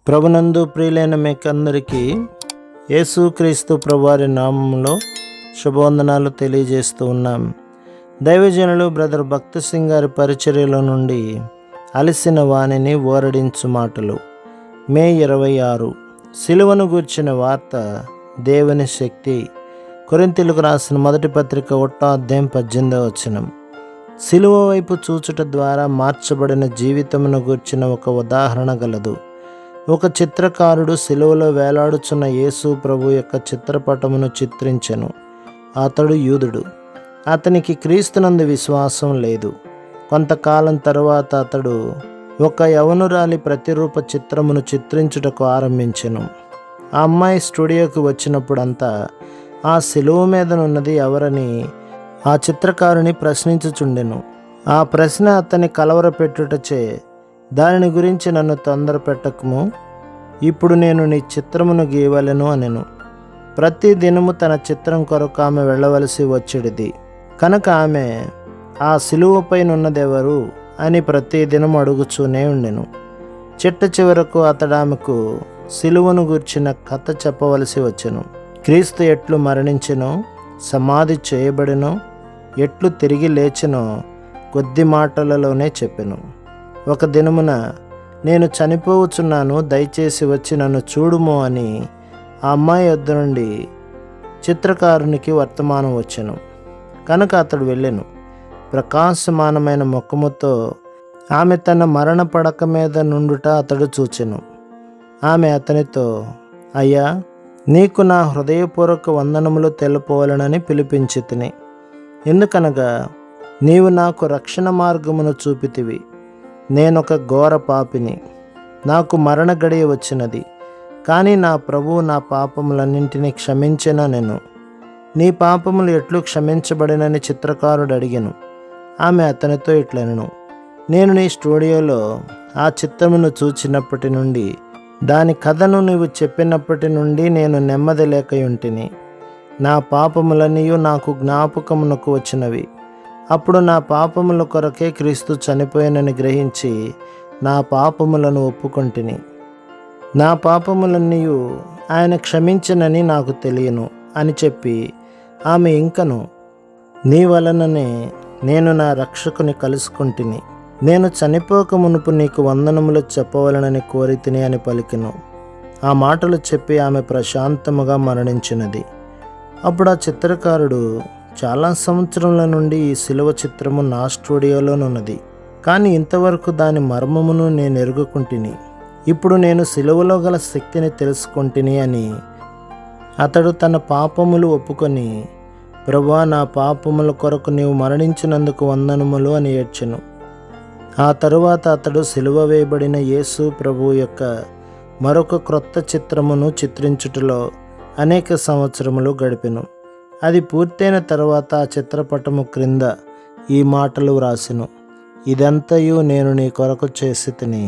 ప్రభునందు ప్రియులైన మీకందరికీ యేసుక్రీస్తు ప్రభువారి నామంలో శుభవందనాలు తెలియజేస్తూ ఉన్నాం. దైవజనులు బ్రదర్ భక్తి సింగ్ గారి పరిచర్యలో నుండి అలసిన వాణిని ఓరడించు మాటలు. మే 26. సిలువను గూర్చిన వార్త దేవుని శక్తి. కొరింథీయులకు రాసిన మొదటి పత్రిక 1వ అధ్యాయం 18వ వచనం. సిలువ వైపు చూచుట ద్వారా మార్చబడిన జీవితమును గూర్చిన ఒక ఉదాహరణ గలదు. ఒక చిత్రకారుడు సిలువలో వేలాడుచున్న యేసు ప్రభు యొక్క చిత్రపటమును చిత్రించెను. అతడు యూదుడు. అతనికి క్రీస్తునందు విశ్వాసం లేదు. కొంతకాలం తరువాత అతడు ఒక యవనురాలి ప్రతిరూప చిత్రమును చిత్రించుటకు ఆరంభించెను. ఆ అమ్మాయి స్టూడియోకి వచ్చినప్పుడంతా ఆ సిలువ మీదనున్నది ఎవరని ఆ చిత్రకారుని ప్రశ్నించుచుండెను. ఆ ప్రశ్న అతన్ని కలవరపెట్టుటచే, దానిని గురించి నన్ను తొందర పెట్టకము, ఇప్పుడు నేను నీ చిత్రమును గీయవలెను అనెను. ప్రతి దినము తన చిత్రం కొరకు ఆమె వెళ్ళవలసి వచ్చేది కనుక ఆమె ఆ సిలువపైనున్నదెవరు అని ప్రతి దినం అడుగుచూనే ఉండెను. చిట్ట చివరకు అతడు ఆమెకు సిలువను గూర్చిన కథ చెప్పవలసి వచ్చెను. క్రీస్తు ఎట్లు మరణించెనో, సమాధి చేయబడినో, ఎట్లు తిరిగి లేచెనో కొద్ది మాటలలోనే చెప్పెను. ఒక దినమున, నేను చనిపోవచ్చున్నాను, దయచేసి వచ్చి నన్ను చూడుము అని ఆ అమ్మాయి వద్ద నుండి చిత్రకారునికి వర్తమానం వచ్చెను. కనుక అతడు వెళ్ళెను. ప్రకాశమానమైన ముఖముతో ఆమె తన మరణ పడక మీద నుండుట అతడు చూచెను. ఆమె అతనితో, అయ్యా, నీకు నా హృదయపూర్వక వందనములు తెలుపవలనని పిలిపించితిని. ఎందుకనగా నీవు నాకు రక్షణ మార్గమును చూపితివి. నేనొక ఘోర పాపిని, నాకు మరణ గడియ వచ్చినది. కానీ నా ప్రభువు నా పాపములన్నింటినీ క్షమించెననెను. నీ పాపములు ఎట్లు క్షమించబడినని చిత్రకారుడు అడిగెను. ఆమె అతనితో ఇట్లనెను, నేను నీ స్టూడియోలో ఆ చిత్రమును చూచినప్పటి నుండి, దాని కథను నీవు చెప్పినప్పటి నుండి నేను నెమ్మది లేకయుంటిని. నా పాపములన్నీయు నాకు జ్ఞాపకమునకు వచ్చినవి. అప్పుడు నా పాపముల కొరకే క్రీస్తు చనిపోయినని గ్రహించి నా పాపములను ఒప్పుకొంటిని. నా పాపములన్నీయు ఆయన క్షమించనని నాకు తెలియను అని చెప్పి ఆమె ఇంకను, నీ వలననే నేను నా రక్షకుని కలుసుకుంటుని. నేను చనిపోక మునుపు నీకు వందనములు చెప్పవలనని కోరితిని అని పలికెను. ఆ మాటలు చెప్పి ఆమె ప్రశాంతముగా మరణించినది. అప్పుడు ఆ చిత్రకారుడు, చాలా సంవత్సరముల నుండి ఈ సిలువ చిత్రము నా స్టూడియోలోనున్నది, కానీ ఇంతవరకు దాని మర్మమును నేను ఎరుగుకుంటుని. ఇప్పుడు నేను సిలువలో గల శక్తిని తెలుసుకుంటుని అని అతడు తన పాపములు ఒప్పుకొని, ప్రభువా, నా పాపముల కొరకు నీవు మరణించినందుకు వందనములు అని ఏడ్చెను. ఆ తరువాత అతడు సిలువ వేయబడిన యేసు ప్రభు యొక్క మరొక క్రొత్త చిత్రమును చిత్రించుటలో అనేక సంవత్సరములు గడిపెను. అది పూర్తయిన తర్వాత ఆ చిత్రపటము క్రింద ఈ మాటలు వ్రాసెను, ఇదంతయు నేను నీ కొరకు చేసితిని,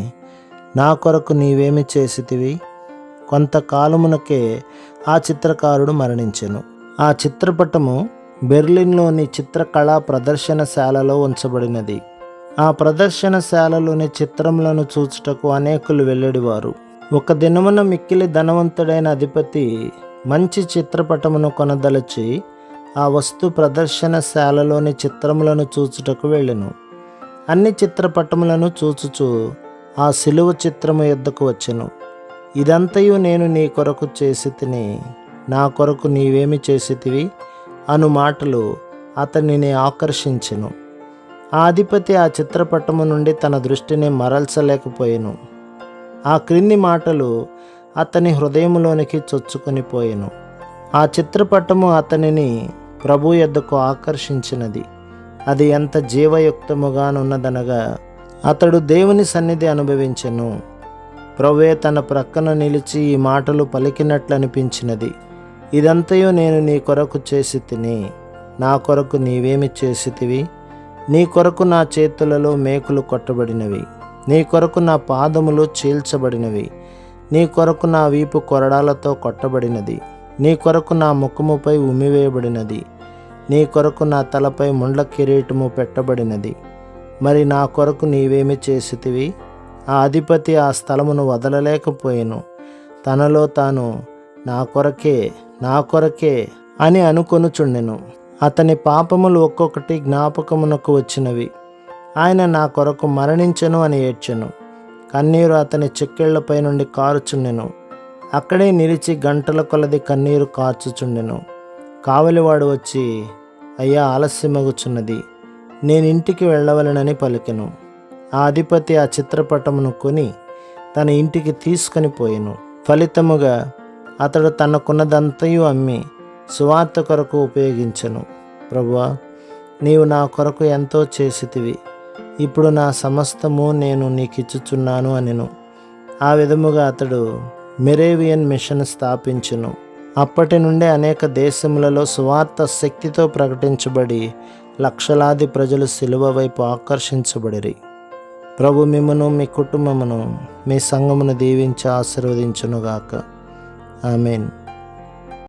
నా కొరకు నీవేమి చేసితివి? కొంతకాలమునకే ఆ చిత్రకారుడు మరణించెను. ఆ చిత్రపటము బెర్లిన్లోని చిత్రకళా ప్రదర్శనశాలలో ఉంచబడినది. ఆ ప్రదర్శనశాలలోని చిత్రములను చూచుటకు అనేకులు వెళ్ళేవారు. ఒక దినమున మిక్కిలి ధనవంతుడైన అధిపతి మంచి చిత్రపటమును కొనదలచి ఆ వస్తు ప్రదర్శనశాలలోని చిత్రములను చూచుటకు వెళ్ళెను. అన్ని చిత్రపటములను చూచుచు ఆ సిలువ చిత్రము యొద్దకు వచ్చెను. ఇదంతయు నేను నీ కొరకు చేసితిని, నా కొరకు నీవేమి చేసితివి అను మాటలు అతనిని ఆకర్షించెను. ఆ అధిపతి ఆ చిత్రపటము నుండి తన దృష్టిని మరల్చలేకపోయెను. ఆ క్రింది మాటలు అతని హృదయములోనికి చొచ్చుకొని పోయెను. ఆ చిత్రపటము అతనిని ప్రభు యొద్దకు ఆకర్షించినది. అది ఎంత జీవయుక్తముగానున్నదనగా అతడు దేవుని సన్నిధి అనుభవించెను. ప్రభువే తన ప్రక్కన నిలిచి ఈ మాటలు పలికినట్లు అనిపించినది, ఇదంతయు నేను నీ కొరకు చేసితిని, నా కొరకు నీవేమి చేసితివి? నీ కొరకు నా చేతులలో మేకులు కొట్టబడినవి, నీ కొరకు నా పాదములు చీల్చబడినవి, నీ కొరకు నా వీపు కొరడాలతో కొట్టబడినది, నీ కొరకు నా ముఖముపై ఉమ్మివేయబడినది, నీ కొరకు నా తలపై ముండ్ల కిరీటము పెట్టబడినది. మరి నా కొరకు నీవేమి చేసితివి ఆ అధిపతి ఆ స్థలమును వదలలేకపోయెను. తనలో తాను నా కొరకే అని అనుకొనుచుండెను. అతని పాపములు ఒక్కొక్కటి జ్ఞాపకమునకు వచ్చినవి. ఆయన నా కొరకు మరణించెను అని ఏడ్చెను. కన్నీరు అతని చెక్కిళ్లపై నుండి కారుచుండెను. అక్కడే నిలిచి గంటల కొలది కన్నీరు కార్చుచుండెను. కావలివాడు వచ్చి, అయ్యా, ఆలస్యమగుచున్నది, నేనింటికి వెళ్ళవలెనని పలికెను. ఆ అధిపతి ఆ చిత్రపటమును కొని తన ఇంటికి తీసుకొని పోయెను. ఫలితముగా అతడు తనకున్నదంతయు అమ్మి సువార్త కొరకు ఉపయోగించెను. ప్రభువా, నీవు నా కొరకు ఎంతో చేసితివి, ఇప్పుడు నా సమస్తము నేను నీకిచ్చుచున్నాను అనెను. ఆ విధముగా అతడు మెరేవియన్ మిషన్ స్థాపించెను. అప్పటి నుండి అనేక దేశములలో సువార్త శక్తితో ప్రకటించబడి లక్షలాది ప్రజలు సిలువ వైపు ఆకర్షించబడిరి. ప్రభు మిమ్మును, మీ కుటుంబమును, మీ సంఘమును దీవించి ఆశీర్వదించునుగాక. ఆమేన్.